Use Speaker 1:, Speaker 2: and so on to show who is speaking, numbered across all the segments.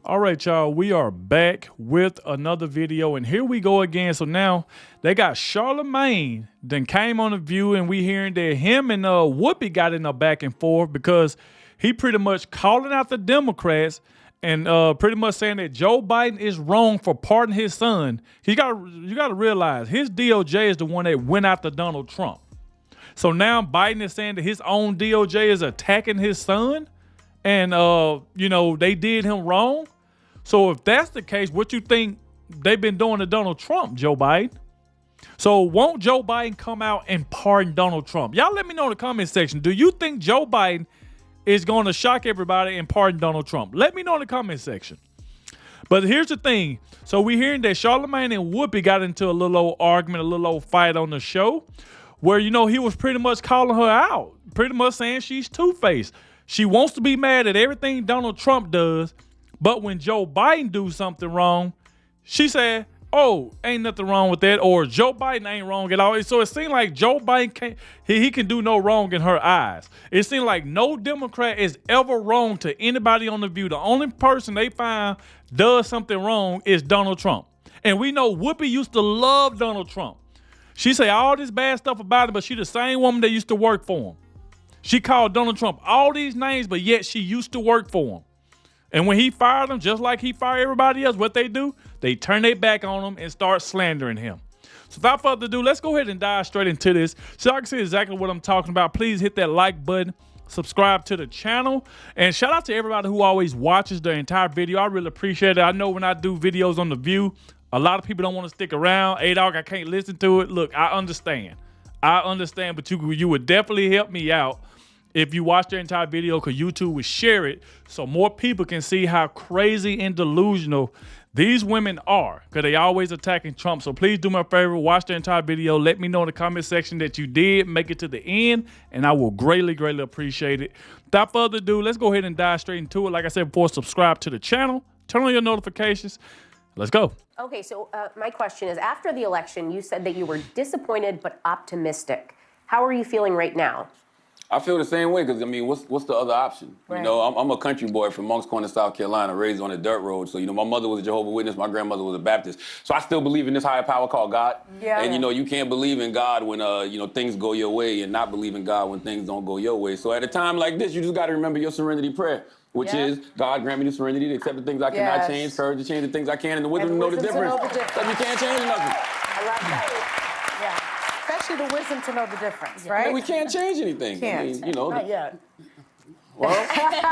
Speaker 1: All right, y'all, we are back with another video, and here we go again. So now they got Charlamagne then came on The View, and we hearing that him and Whoopi got in a back and forth because he pretty much calling out the Democrats and pretty much saying that Joe Biden is wrong for pardoning his son. You gotta realize his DOJ is the one that went after Donald Trump. So now Biden is saying that his own DOJ is attacking his son, and they did him wrong. So if that's the case, what you think they've been doing to Donald Trump, Joe Biden? So won't Joe Biden come out and pardon Donald Trump? Y'all let me know in the comment section. Do you think Joe Biden is going to shock everybody and pardon Donald Trump? Let me know in the comment section. But here's the thing. So we're hearing that Charlamagne and Whoopi got into a little old argument, a little old fight on the show where, he was pretty much calling her out, pretty much saying she's two-faced. She wants to be mad at everything Donald Trump does, but when Joe Biden do something wrong, she said, oh, ain't nothing wrong with that, or Joe Biden ain't wrong at all. So it seemed like Joe Biden can't, he can do no wrong in her eyes. It seemed like no Democrat is ever wrong to anybody on The View. The only person they find does something wrong is Donald Trump. And we know Whoopi used to love Donald Trump. She say all this bad stuff about him, but she the same woman that used to work for him. She called Donald Trump all these names, but yet she used to work for him. And when he fired them, just like he fired everybody else, what they do? They turn their back on him and start slandering him. So without further ado, let's go ahead and dive straight into this. So y'all can see exactly what I'm talking about. Please hit that like button, subscribe to the channel, and shout out to everybody who always watches the entire video. I really appreciate it. I know when I do videos on The View, a lot of people don't want to stick around. Adogg, I can't listen to it. Look, I understand, but you would definitely help me out if you watch the entire video, because YouTube would share it so more people can see how crazy and delusional these women are, because they always attacking Trump. So please do me a favor, watch the entire video. Let me know in the comment section that you did make it to the end, and I will greatly, greatly appreciate it. Without further ado, let's go ahead and dive straight into it. Like I said before, subscribe to the channel, turn on your notifications. Let's go.
Speaker 2: Okay, so my question is, after the election, you said that you were disappointed but optimistic. How are you feeling right now?
Speaker 3: I feel the same way, because, what's the other option?
Speaker 2: Right.
Speaker 3: I'm a country boy from Moncks Corner, South Carolina, raised on a dirt road. So, my mother was a Jehovah's Witness, my grandmother was a Baptist. So I still believe in this higher power called God.
Speaker 2: Yeah.
Speaker 3: And, you can't believe in God when, things go your way, and not believe in God when things don't go your way. So at a time like this, you just got to remember your serenity prayer, which is, God, grant me the serenity to accept the things I cannot change, courage to change the things I can, and the wisdom to know the difference. Because you can't change nothing.
Speaker 4: I love that. Yeah. Especially the wisdom to know the difference, right?
Speaker 3: And we can't change anything.
Speaker 4: Can't.
Speaker 3: Not
Speaker 4: yet.
Speaker 3: Well,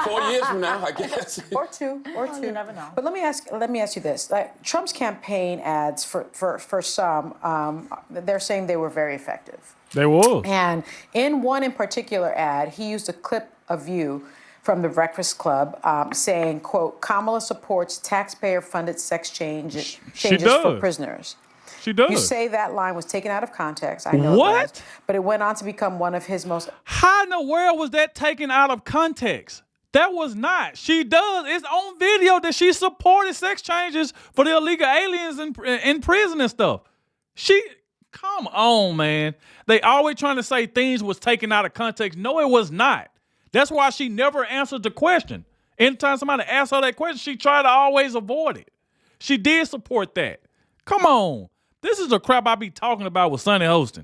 Speaker 3: 4 years from now, I guess.
Speaker 4: Or two.
Speaker 5: You never know.
Speaker 4: But let me ask you this: like Trump's campaign ads for some, they're saying they were very effective.
Speaker 1: They will.
Speaker 4: And in one in particular ad, he used a clip of you from the Breakfast Club saying, quote, Kamala supports taxpayer-funded sex changes for prisoners.
Speaker 1: She does.
Speaker 4: You say that line was taken out of context. I know
Speaker 1: what?
Speaker 4: it was, but it went on to become one of his most...
Speaker 1: How in the world was that taken out of context? That was not. She does. It's on video that she supported sex changes for the illegal aliens in prison and stuff. Come on, man. They always trying to say things was taken out of context. No, it was not. That's why she never answered the question. Anytime somebody asked her that question, she tried to always avoid it. She did support that. Come on. This is the crap I be talking about with Sonny hosting.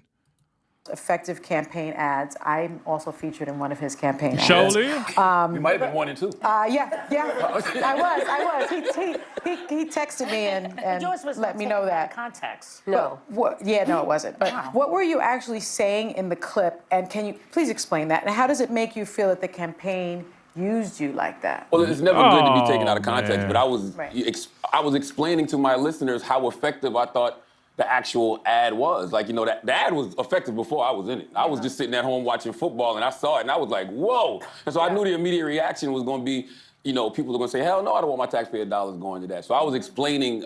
Speaker 4: Effective campaign ads. I'm also featured in one of his campaign ads.
Speaker 1: Surely.
Speaker 3: You might have been 1 and 2.
Speaker 4: Yeah. I was. He texted me and let me know that.
Speaker 5: Context.
Speaker 2: No.
Speaker 4: No, it wasn't. But what were you actually saying in the clip? And can you please explain that? And how does it make you feel that the campaign used you like that?
Speaker 3: Well, it's never good to be taken out of context,
Speaker 1: man.
Speaker 3: but I was explaining to my listeners how effective I thought the actual ad was. Like, the ad was effective before I was in it. I was just sitting at home watching football, and I saw it, and I was like, whoa. And so I knew the immediate reaction was going to be, people are going to say, hell no, I don't want my taxpayer dollars going to that. So I was explaining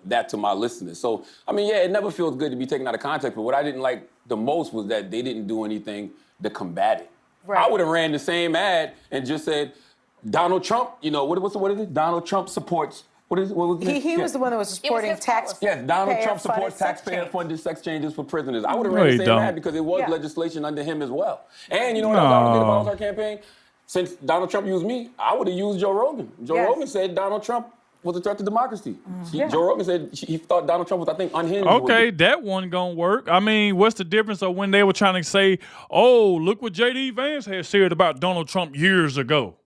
Speaker 3: that to my listeners. So, it never feels good to be taken out of context, but what I didn't like the most was that they didn't do anything to combat it. Right. I would have ran the same ad and just said, Donald Trump, what is it? Donald Trump supports... What was it?
Speaker 4: He was the one that was supporting tax.
Speaker 3: Yes, Donald Trump supports taxpayer-funded sex changes for prisoners. I would have ran the same ad because it was legislation under him as well. And you know what else I would have did if I was our campaign? Since Donald Trump used me, I would have used Joe Rogan. Joe Rogan said Donald Trump was a threat to democracy. Joe Rogan said he thought Donald Trump was, I think, unhinged.
Speaker 1: Okay, that one gonna work. I mean, what's the difference of when they were trying to say, oh, look what J.D. Vance had said about Donald Trump years ago?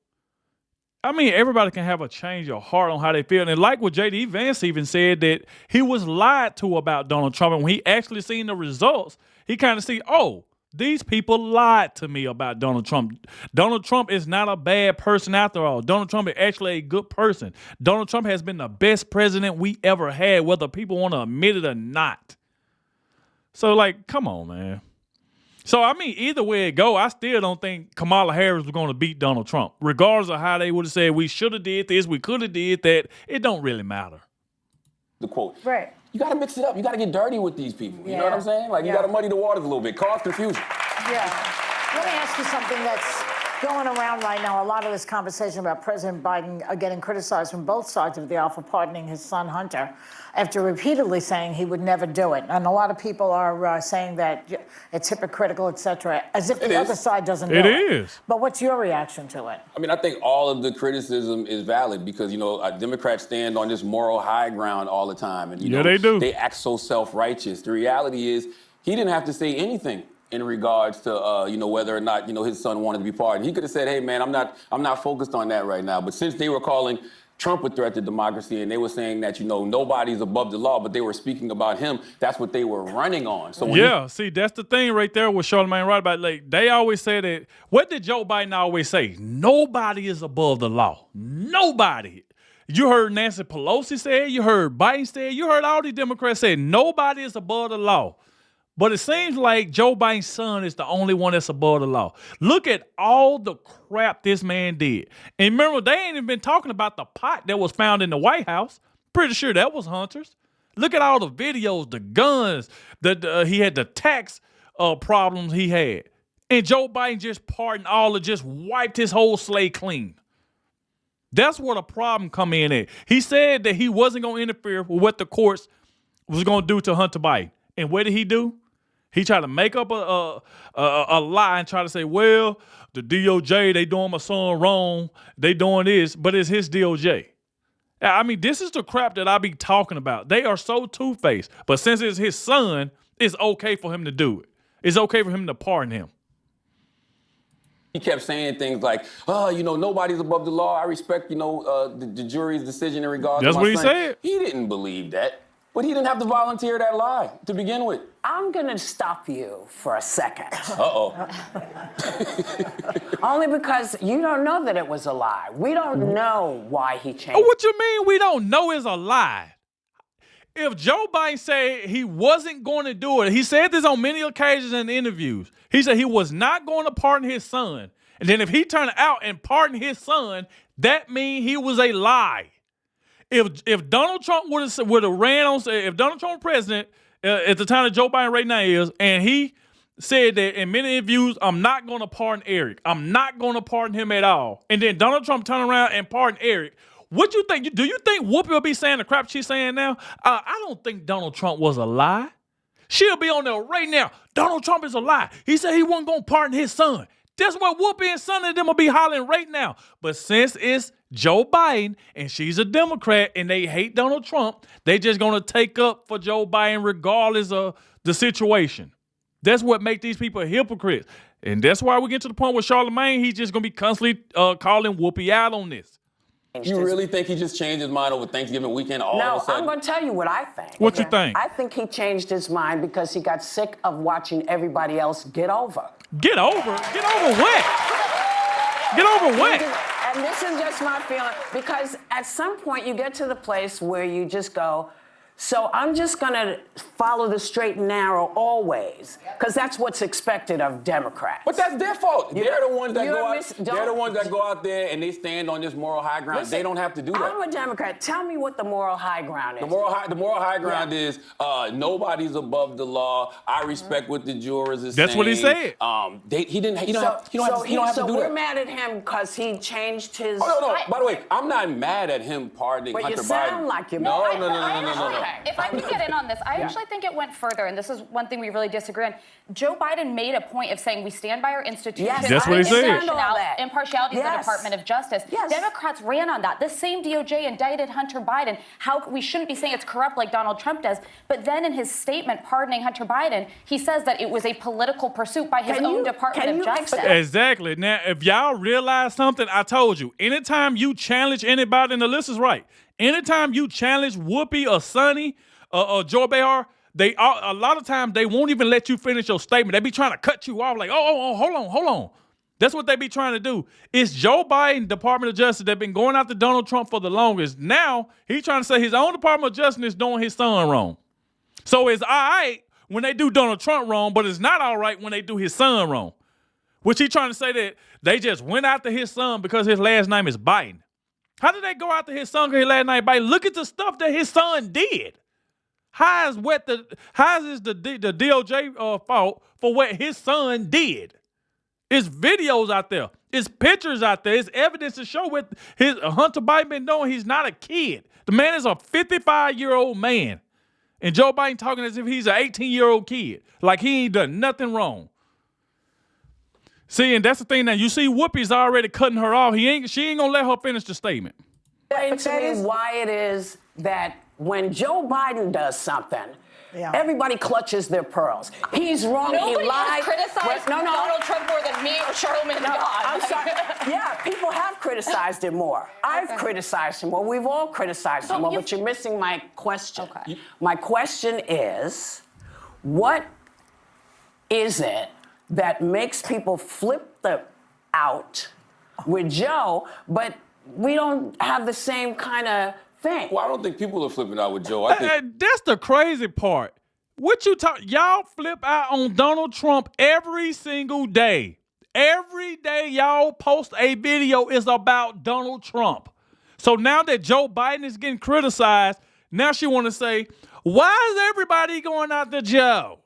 Speaker 1: I mean, everybody can have a change of heart on how they feel. And like what J.D. Vance even said, that he was lied to about Donald Trump. And when he actually seen the results, he kind of see, oh, these people lied to me about Donald Trump. Donald Trump is not a bad person after all. Donald Trump is actually a good person. Donald Trump has been the best president we ever had, whether people want to admit it or not. So, like, come on, man. So, I mean, either way it go, I still don't think Kamala Harris was going to beat Donald Trump. Regardless of how they would have said, we should have did this, we could have did that, it don't really matter.
Speaker 3: The quote.
Speaker 4: Right.
Speaker 3: You got to mix it up. You got to get dirty with these people. You know what I'm saying? Like, you got to muddy the waters a little bit, cause confusion.
Speaker 5: Yeah. Let me ask you something that's going around right now. A lot of this conversation about President Biden getting criticized from both sides of the aisle for pardoning his son Hunter after repeatedly saying he would never do it. And a lot of people are saying that it's hypocritical, et cetera, as if the other side doesn't do it.
Speaker 1: It is.
Speaker 5: But what's your reaction to it?
Speaker 3: I mean, I think all of the criticism is valid because, you know, Democrats stand on this moral high ground all the time. And, you know,
Speaker 1: they do.
Speaker 3: They act so self-righteous. The reality is he didn't have to say anything in regards to, you know, whether or not, you know, his son wanted to be pardoned. He could have said, hey, man, I'm not focused on that right now. But since they were calling Trump a threat to democracy and they were saying that, you know, nobody's above the law, but they were speaking about him, that's what they were running on. So when
Speaker 1: see, that's the thing right there with Charlamagne right about, like, they always say that, what did Joe Biden always say? Nobody is above the law. Nobody. You heard Nancy Pelosi say it, you heard Biden say it, you heard all these Democrats say nobody is above the law. But it seems like Joe Biden's son is the only one that's above the law. Look at all the crap this man did. And remember, they ain't even been talking about the pot that was found in the White House. Pretty sure that was Hunter's. Look at all the videos, the guns, he had the tax problems he had. And Joe Biden just pardoned all of, just wiped his whole slate clean. That's where the problem come in at. He said that he wasn't going to interfere with what the courts was going to do to Hunter Biden. And what did he do? He tried to make up a lie and try to say, well, the DOJ, they doing my son wrong. They doing this, but it's his DOJ. I mean, this is the crap that I be talking about. They are so two-faced. But since it's his son, it's okay for him to do it. It's okay for him to pardon him.
Speaker 3: he kept saying things like, oh, you know, nobody's above the law. I respect, you know, the jury's decision in regards to my son.
Speaker 1: That's what he said.
Speaker 3: He didn't believe that. But he didn't have to volunteer that lie to begin with.
Speaker 6: I'm going to stop you for a second.
Speaker 3: Uh-oh.
Speaker 6: Only because you don't know that it was a lie. We don't know why he changed.
Speaker 1: Oh, what you mean we don't know is a lie? If Joe Biden said he wasn't going to do it, he said this on many occasions in interviews. He said he was not going to pardon his son. And then if he turned out and pardoned his son, that means he was a lie. If Donald Trump would have ran on, if Donald Trump was president at the time that Joe Biden right now is, and he said that in many interviews, I'm not going to pardon Eric. I'm not going to pardon him at all. And then Donald Trump turned around and pardoned Eric. What you think? Do you think Whoopi will be saying the crap she's saying now? I don't think Donald Trump was a lie. She'll be on there right now. Donald Trump is a lie. He said he wasn't going to pardon his son. That's what Whoopi and son of them will be hollering right now. But since it's Joe Biden and she's a Democrat and they hate Donald Trump, they just going to take up for Joe Biden regardless of the situation. That's what makes these people hypocrites. And that's why we get to the point with Charlamagne, he's just going to be constantly calling Whoopi out on this.
Speaker 3: You really think he just changed his mind over Thanksgiving weekend all of a
Speaker 6: No,
Speaker 3: sudden?
Speaker 6: I'm going to tell you what I think.
Speaker 1: What you think?
Speaker 6: I think he changed his mind because he got sick of watching everybody else get over.
Speaker 1: Get over? Get over what? Get over what?
Speaker 6: And this is just my feeling, because at some point you get to the place where you just go, so I'm just going to follow the straight and narrow always, because that's what's expected of Democrats.
Speaker 3: But that's their fault. They're the ones that
Speaker 6: They're
Speaker 3: the ones that go out there and they stand on this moral high ground.
Speaker 6: Listen,
Speaker 3: they don't have to do that.
Speaker 6: I'm a Democrat. Tell me what the moral high ground is.
Speaker 3: The moral high ground is nobody's above the law. I respect what the jurors is saying.
Speaker 1: That's what he said.
Speaker 3: He don't have to do that.
Speaker 6: So we're mad at him because he changed his.
Speaker 3: Oh, no. By the way, I'm not mad at him pardoning
Speaker 6: But
Speaker 3: Hunter
Speaker 6: you
Speaker 3: Biden.
Speaker 6: sound like you're
Speaker 3: No.
Speaker 6: mad.
Speaker 7: If I could get in on this, I actually think it went further, and this is one thing we really disagree on. Joe Biden made a point of saying we stand by our institutions.
Speaker 6: Yes,
Speaker 1: that's what he said.
Speaker 7: Impartiality of the Department of Justice.
Speaker 6: Yes.
Speaker 7: Democrats ran on that. The same DOJ indicted Hunter Biden. How we shouldn't be saying it's corrupt like Donald Trump does. But then in his statement pardoning Hunter Biden, he says that it was a political pursuit by his own Department of Justice.
Speaker 1: Exactly. Now, if y'all realize something, I told you, anytime you challenge anybody, and Alyssa's right, anytime you challenge Whoopi or Sonny or Joe Behar, a lot of times they won't even let you finish your statement. They be trying to cut you off like, oh, hold on. That's what they be trying to do. It's Joe Biden, Department of Justice, that been going after Donald Trump for the longest. Now, he's trying to say his own Department of Justice is doing his son wrong. So it's all right when they do Donald Trump wrong, but it's not all right when they do his son wrong. Which he trying to say that they just went after his son because his last name is Biden. How did they go after his son because his last name Biden? Look at the stuff that his son did. How is the DOJ fault for what his son did? It's videos out there. It's pictures out there. It's evidence to show what his Hunter Biden been doing. He's not a kid. The man is a 55-year-old man. And Joe Biden talking as if he's an 18-year-old kid. Like he ain't done nothing wrong. See, and that's the thing now. You see Whoopi's already cutting her off. She ain't gonna let her finish the statement.
Speaker 6: Explain to me why it is that when Joe Biden does something, everybody clutches their pearls. He's wrong.
Speaker 7: Nobody
Speaker 6: he lied.
Speaker 7: has criticized Donald Trump more than me or Charlamagne.
Speaker 6: I'm sorry. Yeah, people have criticized him more. I've criticized him more. We've all criticized him more, but you're missing my question.
Speaker 7: Okay.
Speaker 6: My question is, what is it that makes people flip out with Joe, but we don't have the same kind of thing?
Speaker 3: Well, I don't think people are flipping out with Joe. I think
Speaker 1: That's the crazy part. What you talk? Y'all flip out on Donald Trump every single day. Every day y'all post a video is about Donald Trump. So now that Joe Biden is getting criticized, now she want to say, why is everybody going after Joe?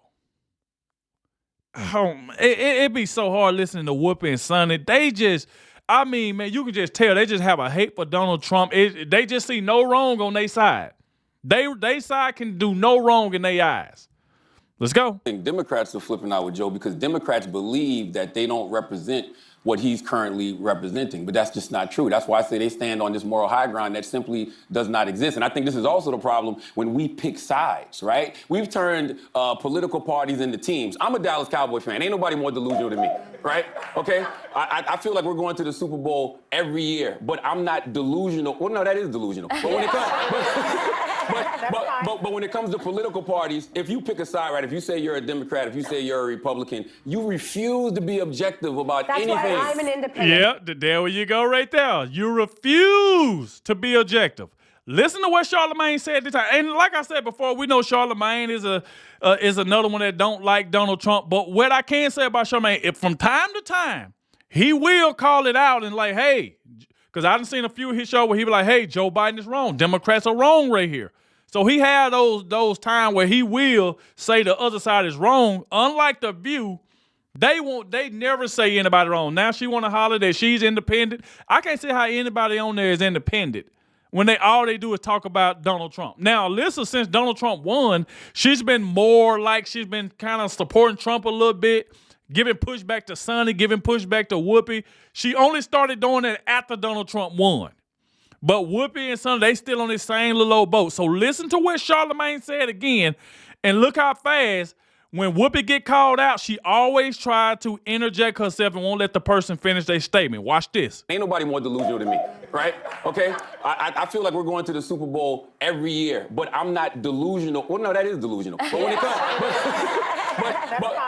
Speaker 1: Oh, it be so hard listening to Whoopi and Sonny. They just, I mean, man, you can just tell they just have a hate for Donald Trump. They just see no wrong on their side. They side can do no wrong in their eyes. Let's go.
Speaker 3: I think Democrats are flipping out with Joe because Democrats believe that they don't represent what he's currently representing. But that's just not true. That's why I say they stand on this moral high ground that simply does not exist. And I think this is also the problem when we pick sides, right? We've turned political parties into teams. I'm a Dallas Cowboy fan. Ain't nobody more delusional than me, right? Okay? I feel like we're going to the Super Bowl every year, but I'm not delusional. Well, no, that is delusional. But when it comes, but when it comes to political parties, if you pick a side, right, if you say you're a Democrat, if you say you're a Republican, you refuse to be objective about anything.
Speaker 2: That's why I'm an independent.
Speaker 1: Yeah, there you go right there. You refuse to be objective. Listen to what Charlamagne said this time. And like I said before, we know Charlamagne is another one that don't like Donald Trump. But what I can say about Charlamagne, if from time to time, he will call it out and like, hey, because I done seen a few of his shows where he be like, hey, Joe Biden is wrong. Democrats are wrong right here. So he had those times where he will say the other side is wrong. Unlike The View, they never say anybody wrong. Now she want to holler that she's independent. I can't see how anybody on there is independent when all they do is talk about Donald Trump. Now, Alyssa, since Donald Trump won, she's been kind of supporting Trump a little bit, giving pushback to Sonny, giving pushback to Whoopi. She only started doing it after Donald Trump won. But Whoopi and Sonny, they still on this same little old boat. So listen to what Charlamagne said again, and look how fast, when Whoopi get called out, she always tried to interject herself and won't let the person finish their statement. Watch this.
Speaker 3: Ain't nobody more delusional than me, right? Okay? I feel like we're going to the Super Bowl every year, but I'm not delusional. Well, no, that is delusional. But when it comes,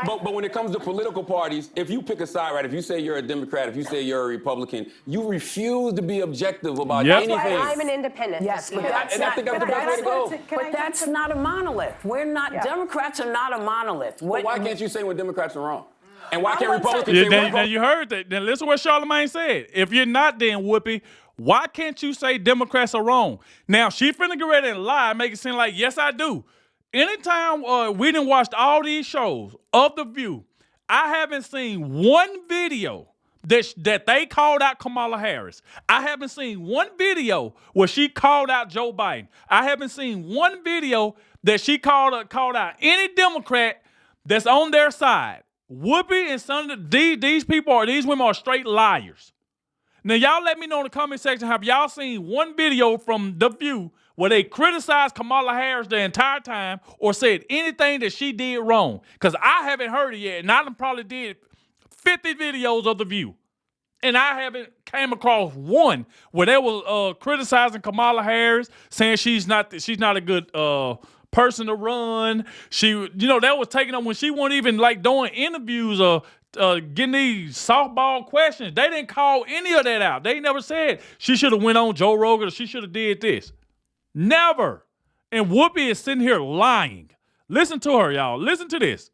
Speaker 3: but when it comes to political parties, if you pick a side, right, if you say you're a Democrat, if you say you're a Republican, you refuse to be objective about anything.
Speaker 2: That's why I'm an independent.
Speaker 6: Yes, but
Speaker 3: I think that's the best way to go.
Speaker 6: But that's not a monolith. We're not, Democrats are not a monolith.
Speaker 3: But why can't you say when Democrats are wrong? And why can't Republicans say
Speaker 1: now you heard that. Then listen to what Charlamagne said. If you're not then Whoopi, why can't you say Democrats are wrong? Now, she finna get ready and lie, make it seem like, yes, I do. Anytime we done watched all these shows of The View, I haven't seen one video that they called out Kamala Harris. I haven't seen one video where she called out Joe Biden. I haven't seen one video that she called out any Democrat that's on their side. Whoopi and some of these women are straight liars. Now, y'all let me know in the comment section, have y'all seen one video from The View where they criticized Kamala Harris the entire time or said anything that she did wrong? Because I haven't heard it yet, and I done probably did 50 videos of The View. And I haven't came across one where they were criticizing Kamala Harris, saying she's not a good person to run. She, that was taking up when she wasn't even like doing interviews or getting these softball questions. They didn't call any of that out. They never said she should have went on Joe Rogan or she should have did this. Never. And Whoopi is sitting here lying. Listen to her, y'all. Listen to this.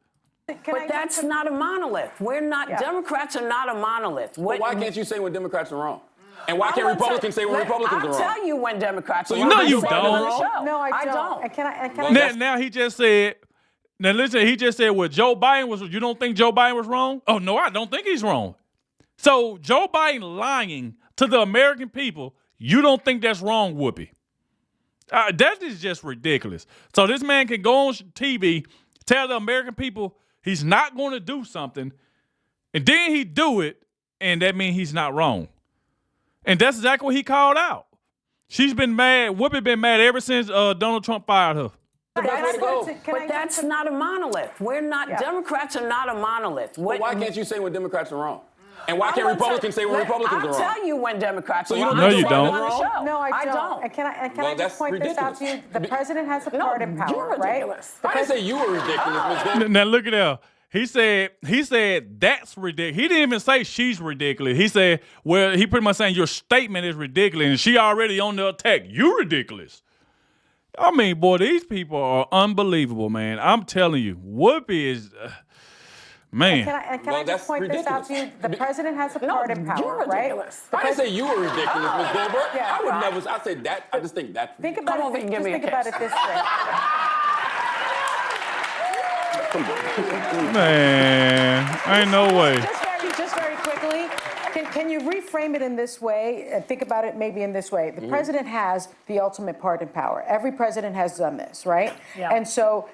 Speaker 6: But that's not a monolith. We're not, Democrats are not a monolith.
Speaker 3: But why can't you say when Democrats are wrong? And why can't Republicans say when Republicans are wrong?
Speaker 6: I'll tell you when Democrats are
Speaker 3: So
Speaker 6: wrong.
Speaker 1: No, you don't.
Speaker 4: No, I don't.
Speaker 6: don't.
Speaker 4: And can I
Speaker 1: Now he just said, now listen, he just said, well, Joe Biden was, you don't think Joe Biden was wrong? Oh, no, I don't think he's wrong. So Joe Biden lying to the American people, you don't think that's wrong, Whoopi? That is just ridiculous. So this man can go on TV, tell the American people he's not going to do something, and then he do it, and that means he's not wrong. And that's exactly what he called out. She's been mad. Whoopi been mad ever since Donald Trump fired her.
Speaker 6: But that's not a monolith. We're not, Democrats are not a monolith.
Speaker 3: But why can't you say when Democrats are wrong? And why can't Republicans say when Republicans are wrong?
Speaker 6: I'll tell you when Democrats are
Speaker 3: you
Speaker 6: wrong.
Speaker 1: No, you don't.
Speaker 4: No, I don't. And can I just point this out to you? The president has a part in power,
Speaker 6: you're
Speaker 4: right?
Speaker 6: ridiculous.
Speaker 3: I didn't say you were ridiculous, Ms. Goldberg.
Speaker 1: Now look at that. He said that's ridiculous. He didn't even say she's ridiculous. He said, well, he pretty much saying your statement is ridiculous, and she already on the attack. You ridiculous. I mean, boy, these people are unbelievable, man. I'm telling you, Whoopi is, man.
Speaker 4: Can I just point this out to you? The president has a part in power,
Speaker 6: you're
Speaker 4: right?
Speaker 6: ridiculous.
Speaker 3: I didn't say you were ridiculous, Ms. Goldberg.
Speaker 4: Yeah,
Speaker 3: I would never. I said that. I just think that.
Speaker 4: Think about
Speaker 6: Come over
Speaker 4: it.
Speaker 6: and give
Speaker 4: Just
Speaker 6: me a
Speaker 4: think about
Speaker 6: kiss.
Speaker 4: it this way.
Speaker 1: Man, ain't no way.
Speaker 4: Just very quickly, can you reframe it in this way? Think about it maybe in this way. The president has the ultimate part in power. Every president has done this, right?
Speaker 5: Yeah.
Speaker 4: And so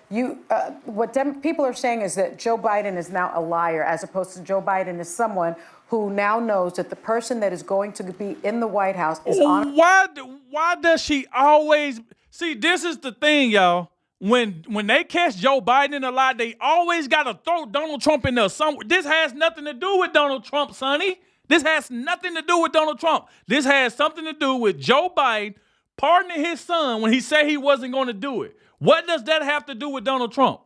Speaker 4: what people are saying is that Joe Biden is now a liar, as opposed to Joe Biden is someone who now knows that the person that is going to be in the White House is on.
Speaker 1: Why does she always see? This is the thing, y'all. When they catch Joe Biden in a lie, they always got to throw Donald Trump in there somewhere. This has nothing to do with Donald Trump, Sonny. This has nothing to do with Donald Trump. This has something to do with Joe Biden pardoning his son when he said he wasn't going to do it. What does that have to do with Donald Trump?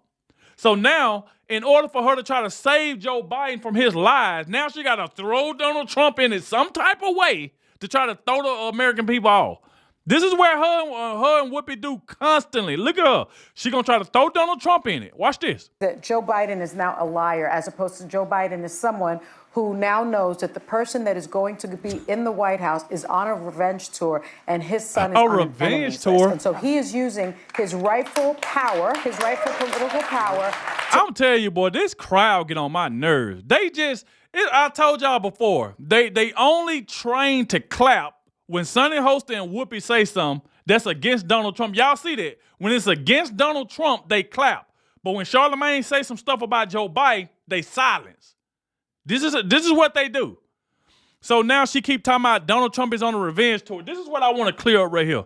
Speaker 1: So now, in order for her to try to save Joe Biden from his lies, now she got to throw Donald Trump in it some type of way to try to throw the American people off. This is where her and Whoopi do constantly. Look at her. She going to try to throw Donald Trump in it. Watch this.
Speaker 4: That Joe Biden is now a liar, as opposed to Joe Biden is someone who now knows that the person that is going to be in the White House is on a revenge tour, and his son is on an enemies list. And so he is using his rightful power, his rightful political power.
Speaker 1: I'm telling you, boy, this crowd get on my nerves. I told y'all before, they only train to clap when Sonny Holster and Whoopi say something that's against Donald Trump. Y'all see that? When it's against Donald Trump, they clap. But when Charlamagne say some stuff about Joe Biden, they silence. This is what they do. So now she keep talking about Donald Trump is on a revenge tour. This is what I want to clear up right here.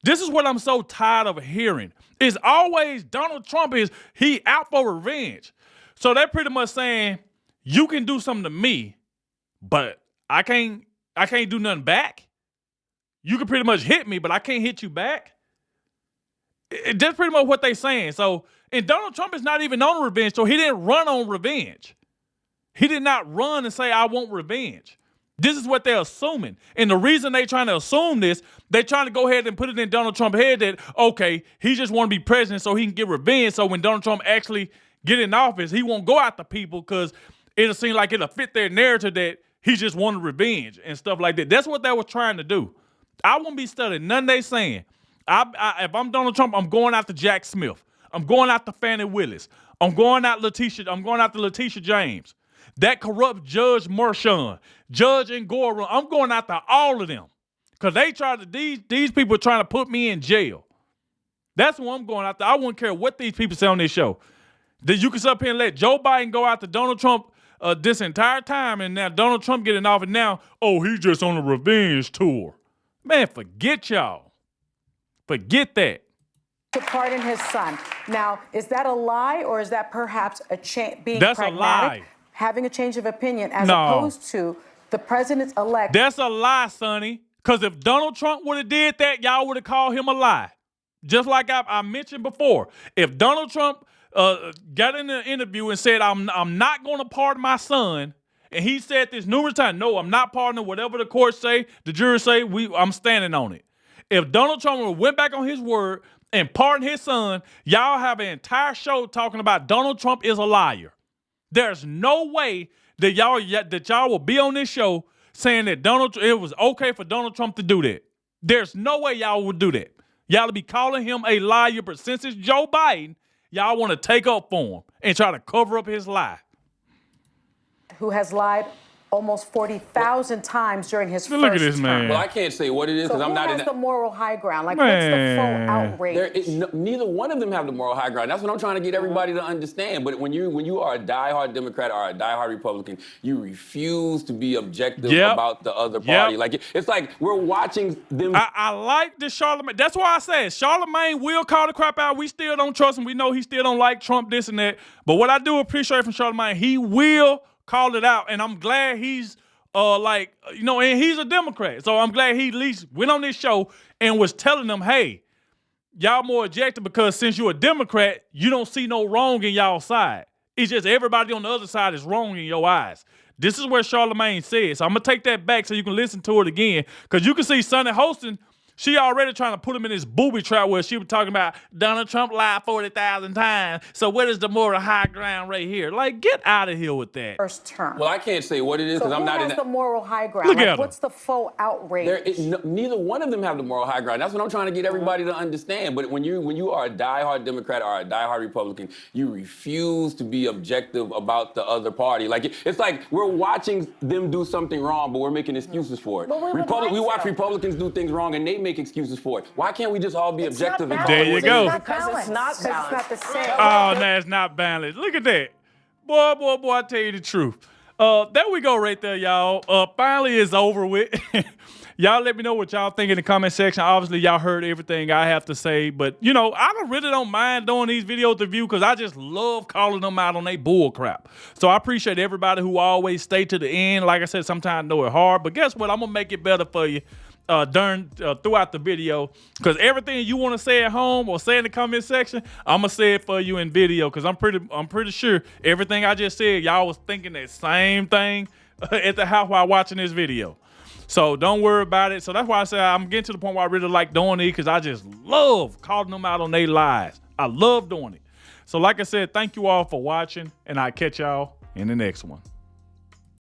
Speaker 1: This is what I'm so tired of hearing. It's always Donald Trump he out for revenge. So they're pretty much saying, you can do something to me, but I can't do nothing back. You can pretty much hit me, but I can't hit you back. That's pretty much what they're saying. So, and Donald Trump is not even on revenge, so he didn't run on revenge. He did not run and say, I want revenge. This is what they're assuming. And the reason they're trying to assume this, they're trying to go ahead and put it in Donald Trump's head that, okay, he just want to be president so he can get revenge. So when Donald Trump actually get in office, he won't go after people because it'll seem like it'll fit their narrative that he just wanted revenge and stuff like that. That's what they were trying to do. I won't be studying nothing they saying. If I'm Donald Trump, I'm going after Jack Smith. I'm going after Fannie Willis. I'm going after Letitia James. that corrupt Judge Mershon, Judge Ngora. I'm going after all of them. Because they tried to, these people are trying to put me in jail. That's what I'm going after. I wouldn't care what these people say on this show. That you can sit up here and let Joe Biden go after Donald Trump this entire time, and now Donald Trump getting off, and now, oh, he's just on a revenge tour. Man, forget y'all. Forget that.
Speaker 4: To pardon his son. Now, is that a lie, or is that perhaps being
Speaker 1: That's
Speaker 4: pragmatic,
Speaker 1: a lie.
Speaker 4: having a change of opinion, as
Speaker 1: No.
Speaker 4: opposed to the president's-elect?
Speaker 1: That's a lie, Sonny. Because if Donald Trump would have did that, y'all would have called him a lie. Just like I mentioned before. If Donald Trump got in an interview and said, I'm not going to pardon my son, and he said this numerous times, no, I'm not pardoning whatever the court say, the jury say, I'm standing on it. If Donald Trump went back on his word and pardoned his son, y'all have an entire show talking about Donald Trump is a liar. There's no way that y'all will be on this show saying that it was okay for Donald Trump to do that. There's no way y'all would do that. Y'all will be calling him a liar, but since it's Joe Biden, y'all want to take up for him and try to cover up his lie.
Speaker 4: Who has lied almost 40,000 times during his
Speaker 1: Look at
Speaker 4: first
Speaker 1: this
Speaker 4: term.
Speaker 1: man.
Speaker 3: Well, I can't say what it is because
Speaker 4: So
Speaker 3: I'm
Speaker 4: who
Speaker 3: not in
Speaker 4: has
Speaker 3: that.
Speaker 4: the moral high ground? Like,
Speaker 1: Man.
Speaker 4: what's the full outrage?
Speaker 3: Neither one of them have the moral high ground. That's what I'm trying to get everybody to understand. But when you are a diehard Democrat or a diehard Republican, you refuse to be objective about the other party. Like it's like we're watching them.
Speaker 1: I like this Charlamagne. That's why I said Charlamagne will call the crap out. We still don't trust him. We know he still don't like Trump, this and that. But what I do appreciate from Charlamagne, he will call it out, and I'm glad he's and he's a Democrat. So I'm glad he at least went on this show and was telling them, hey, y'all more objective because since you're a Democrat, you don't see no wrong in y'all side. It's just everybody on the other side is wrong in your eyes. This is what Charlamagne said. So I'm going to take that back so you can listen to it again. Because you can see Sonny Hostin, she already trying to put him in this booby trap where she was talking about Donald Trump lied 40,000 times. So what is the moral high ground right here? Like, get out of here with that.
Speaker 4: First term.
Speaker 3: Well, I can't say what it is
Speaker 4: So
Speaker 3: because I'm
Speaker 4: who
Speaker 3: not in
Speaker 4: has
Speaker 3: that.
Speaker 4: the moral high ground?
Speaker 1: Look
Speaker 4: Like,
Speaker 1: at him.
Speaker 4: what's the full outrage?
Speaker 3: Neither one of them have the moral high ground. That's what I'm trying to get everybody to understand. But when you are a diehard Democrat or a diehard Republican, you refuse to be objective about the other party. Like it's like we're watching them do something wrong, but we're making excuses for it.
Speaker 5: But we would like
Speaker 3: we watch
Speaker 5: to.
Speaker 3: Republicans do things wrong, and they make excuses for it. Why can't we just all be
Speaker 5: It's not
Speaker 3: objective? And
Speaker 5: balanced.
Speaker 1: There you go.
Speaker 5: Because it's not
Speaker 4: Because it's not
Speaker 5: balanced.
Speaker 4: the same.
Speaker 1: Oh, no, it's not balanced. Look at that. Boy, I tell you the truth. There we go right there, y'all. Finally it's over with. Y'all let me know what y'all think in the comment section. Obviously, y'all heard everything I have to say. But, I really don't mind doing these videos to view because I just love calling them out on their bull crap. So I appreciate everybody who always stay to the end. Like I said, sometimes I know it's hard. But guess what? I'm going to make it better for you. Throughout the video, because everything you want to say at home or say in the comment section, I'm gonna say it for you in video, because I'm pretty sure everything I just said, y'all was thinking that same thing at the house while watching this video. So don't worry about it. So that's why I say I'm getting to the point where I really like doing it, because I just love calling them out on their lies. I love doing it. So like I said, thank you all for watching, and I'll catch y'all in the next one.